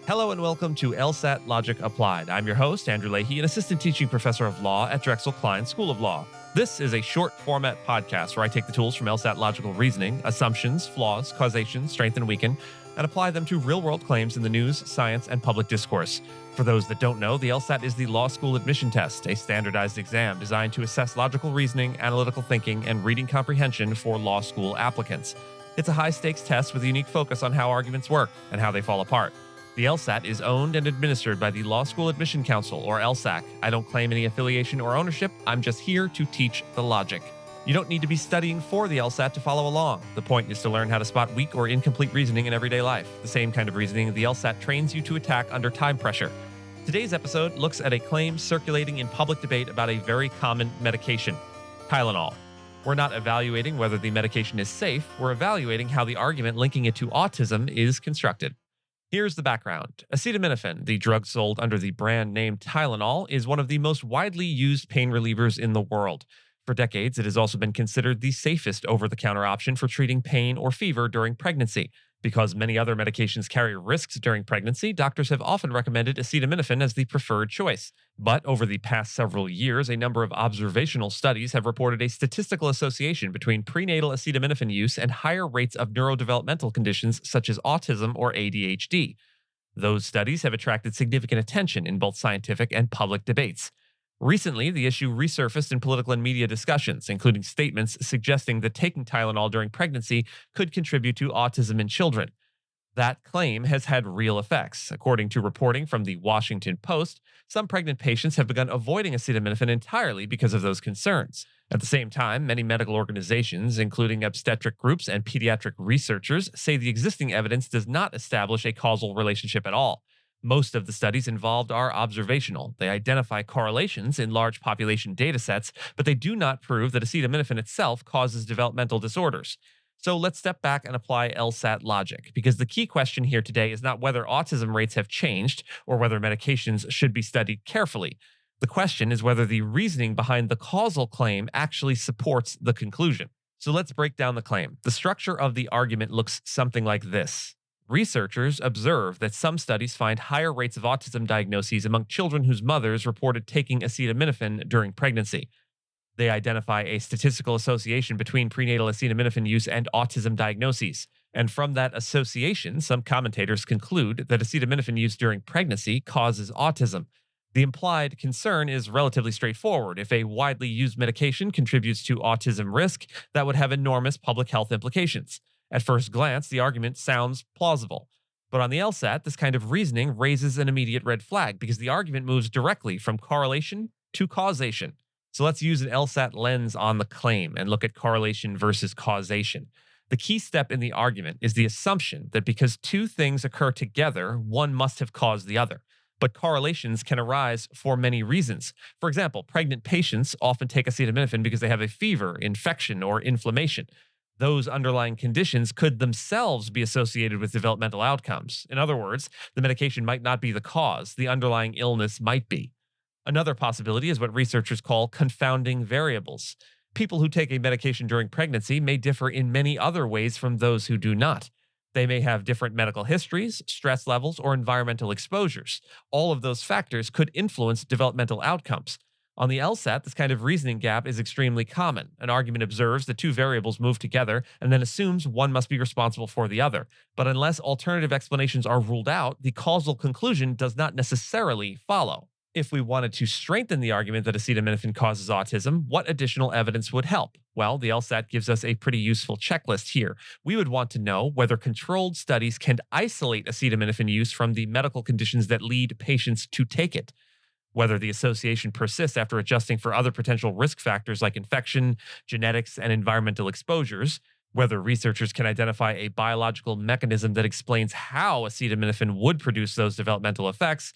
Hello and welcome to LSAT Logic Applied. I'm your host, Andrew Leahey, an assistant teaching professor of law at Drexel Klein School of Law. This is a short format podcast where I take the tools from LSAT logical reasoning, assumptions, flaws, causation, strength, and weaken, and apply them to real-world claims in the news, science, and public discourse. For those that don't know, the LSAT is the law school admission test, a standardized exam designed to assess logical reasoning, analytical thinking, and reading comprehension for law school applicants. It's a high-stakes test with a unique focus on how arguments work and how they fall apart. The LSAT is owned and administered by the Law School Admission Council, or LSAC. I don't claim any affiliation or ownership. I'm just here to teach the logic. You don't need to be studying for the LSAT to follow along. The point is to learn how to spot weak or incomplete reasoning in everyday life, the same kind of reasoning the LSAT trains you to attack under time pressure. Today's episode looks at a claim circulating in public debate about a very common medication, Tylenol. We're not evaluating whether the medication is safe. We're evaluating how the argument linking it to autism is constructed. Here's the background. Acetaminophen, the drug sold under the brand name Tylenol, is one of the most widely used pain relievers in the world. For decades, it has also been considered the safest over-the-counter option for treating pain or fever during pregnancy. Because many other medications carry risks during pregnancy, doctors have often recommended acetaminophen as the preferred choice. But over the past several years, a number of observational studies have reported a statistical association between prenatal acetaminophen use and higher rates of neurodevelopmental conditions such as autism or ADHD. Those studies have attracted significant attention in both scientific and public debates. Recently, the issue resurfaced in political and media discussions, including statements suggesting that taking Tylenol during pregnancy could contribute to autism in children. That claim has had real effects. According to reporting from the Washington Post, some pregnant patients have begun avoiding acetaminophen entirely because of those concerns. At the same time, many medical organizations, including obstetric groups and pediatric researchers, say the existing evidence does not establish a causal relationship at all. Most of the studies involved are observational. They identify correlations in large population datasets, but they do not prove that acetaminophen itself causes developmental disorders. So let's step back and apply LSAT logic, because the key question here today is not whether autism rates have changed or whether medications should be studied carefully. The question is whether the reasoning behind the causal claim actually supports the conclusion. So let's break down the claim. The structure of the argument looks something like this. Researchers observe that some studies find higher rates of autism diagnoses among children whose mothers reported taking acetaminophen during pregnancy. They identify a statistical association between prenatal acetaminophen use and autism diagnoses. And from that association, some commentators conclude that acetaminophen use during pregnancy causes autism. The implied concern is relatively straightforward. If a widely used medication contributes to autism risk, that would have enormous public health implications. At first glance, the argument sounds plausible. But on the LSAT, this kind of reasoning raises an immediate red flag because the argument moves directly from correlation to causation. So let's use an LSAT lens on the claim and look at correlation versus causation. The key step in the argument is the assumption that because two things occur together, one must have caused the other. But correlations can arise for many reasons. For example, pregnant patients often take acetaminophen because they have a fever, infection, or inflammation. Those underlying conditions could themselves be associated with developmental outcomes. In other words, the medication might not be the cause, the underlying illness might be. Another possibility is what researchers call confounding variables. People who take a medication during pregnancy may differ in many other ways from those who do not. They may have different medical histories, stress levels, or environmental exposures. All of those factors could influence developmental outcomes. On the LSAT, this kind of reasoning gap is extremely common. An argument observes that two variables move together and then assumes one must be responsible for the other. But unless alternative explanations are ruled out, the causal conclusion does not necessarily follow. If we wanted to strengthen the argument that acetaminophen causes autism, what additional evidence would help? Well, the LSAT gives us a pretty useful checklist here. We would want to know whether controlled studies can isolate acetaminophen use from the medical conditions that lead patients to take it. Whether the association persists after adjusting for other potential risk factors like infection, genetics, and environmental exposures, whether researchers can identify a biological mechanism that explains how acetaminophen would produce those developmental effects,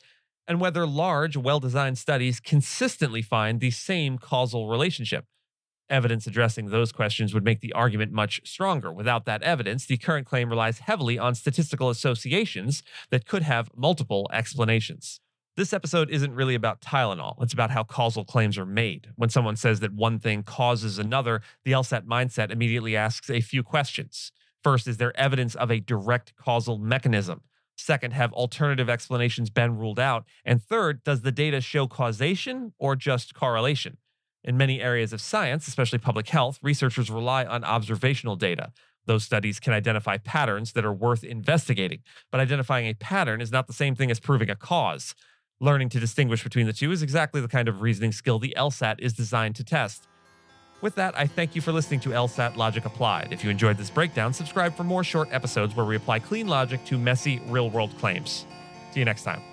and whether large, well-designed studies consistently find the same causal relationship. Evidence addressing those questions would make the argument much stronger. Without that evidence, the current claim relies heavily on statistical associations that could have multiple explanations. This episode isn't really about Tylenol. It's about how causal claims are made. When someone says that one thing causes another, the LSAT mindset immediately asks a few questions. First, is there evidence of a direct causal mechanism? Second, have alternative explanations been ruled out? And third, does the data show causation or just correlation? In many areas of science, especially public health, researchers rely on observational data. Those studies can identify patterns that are worth investigating, but identifying a pattern is not the same thing as proving a cause. Learning to distinguish between the two is exactly the kind of reasoning skill the LSAT is designed to test. With that, I thank you for listening to LSAT Logic Applied. If you enjoyed this breakdown, subscribe for more short episodes where we apply clean logic to messy, real-world claims. See you next time.